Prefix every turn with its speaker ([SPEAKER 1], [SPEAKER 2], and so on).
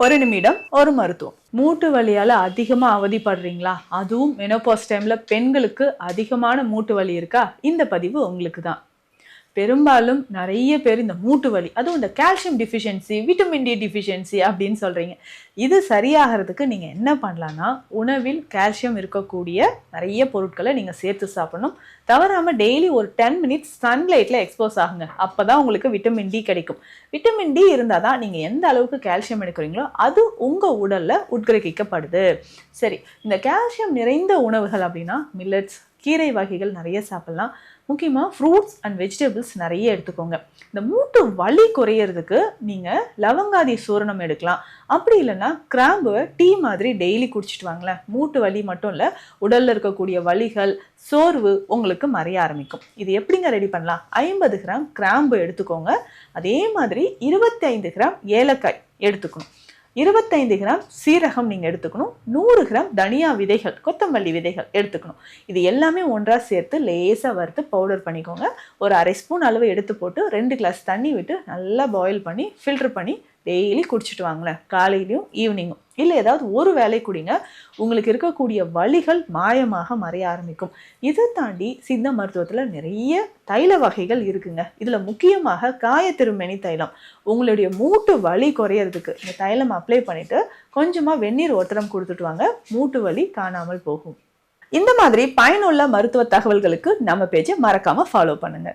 [SPEAKER 1] ஒரு நிமிடம் ஒரு மருத்துவம். மூட்டு வலியால அதிகமா அவதிப்படுறீங்களா? அதுவும் மெனோபாஸ் டைம்ல பெண்களுக்கு அதிகமான மூட்டு வலி இருக்கா? இந்த பதிவு உங்களுக்கு தான். பெரும்பாலும் நிறைய பேர் இந்த மூட்டு வலி, அதுவும் இந்த calcium deficiency, vitamin D deficiency அப்படின்னு சொல்றீங்க. இது சரியாகிறதுக்கு நீங்க என்ன பண்ணலாம்னா, உணவில் கால்சியம் இருக்கக்கூடிய நிறைய பொருட்களை நீங்க சேர்த்து சாப்பிடணும். தவறாம டெய்லி ஒரு 10 மினிட்ஸ் சன்லைட்ல எக்ஸ்போஸ் ஆகுங்க. அப்பதான் உங்களுக்கு விட்டமின் டி கிடைக்கும். விட்டமின் டி இருந்தாதான் நீங்க எந்த அளவுக்கு கால்சியம் எடுக்கிறீங்களோ அது உங்க உடல்ல உட்கிரகிக்கப்படுது. சரி, இந்த கால்சியம் நிறைந்த உணவுகள் அப்படின்னா மில்லட்ஸ், கீரை வகைகள் நிறைய சாப்பிடலாம். முக்கியமாக ஃப்ரூட்ஸ் அண்ட் வெஜிடபிள்ஸ் நிறைய எடுத்துக்கோங்க. இந்த மூட்டு வலி குறையிறதுக்கு நீங்கள் லவங்காதி சூரணம் எடுக்கலாம். அப்படி இல்லைன்னா கிராம்புவை டீ மாதிரி டெய்லி குடிச்சிட்டு வாங்களேன். மூட்டு வலி மட்டும் இல்லை, உடலில் இருக்கக்கூடிய வலிகள், சோர்வு உங்களுக்கு மறைய ஆரம்பிக்கும். இது எப்படிங்க ரெடி பண்ணலாம்? 50 கிராம் கிராம்பு எடுத்துக்கோங்க. அதே மாதிரி 25 கிராம் ஏலக்காய் எடுத்துக்கணும். 25 கிராம் சீரகம் நீங்கள் எடுத்துக்கணும். 100 கிராம் தனியா விதைகள், கொத்தமல்லி விதைகள் எடுத்துக்கணும். இது எல்லாமே ஒன்றா சேர்த்து லேசாக வறுத்து பவுடர் பண்ணிக்கோங்க. ஒரு அரை ஸ்பூன் அளவு எடுத்து போட்டு 2 கிளாஸ் தண்ணி விட்டு நல்லா பாயில் பண்ணி ஃபில்டர் பண்ணி டெய்லி குடிச்சிட்டு வாங்களேன். காலையிலையும் ஈவினிங்கும் இல்லை, ஏதாவது ஒரு வேலை குடிங்க. உங்களுக்கு இருக்கக்கூடிய வலிகள் மாயமாக மறைய ஆரம்பிக்கும். இதை தாண்டி சித்த மருத்துவத்தில் நிறைய தைல வகைகள் இருக்குங்க. இதில் முக்கியமாக காயத்திருமெனி தைலம். உங்களுடைய மூட்டு வலி குறையிறதுக்கு இந்த தைலம் அப்ளை பண்ணிட்டு கொஞ்சமாக வெந்நீர் ஒத்தடம் கொடுத்துட்டு வாங்க. மூட்டு வலி காணாமல் போகும். இந்த மாதிரி பயனுள்ள மருத்துவ தகவல்களுக்கு நம்ம பேஜை மறக்காம ஃபாலோ பண்ணுங்க.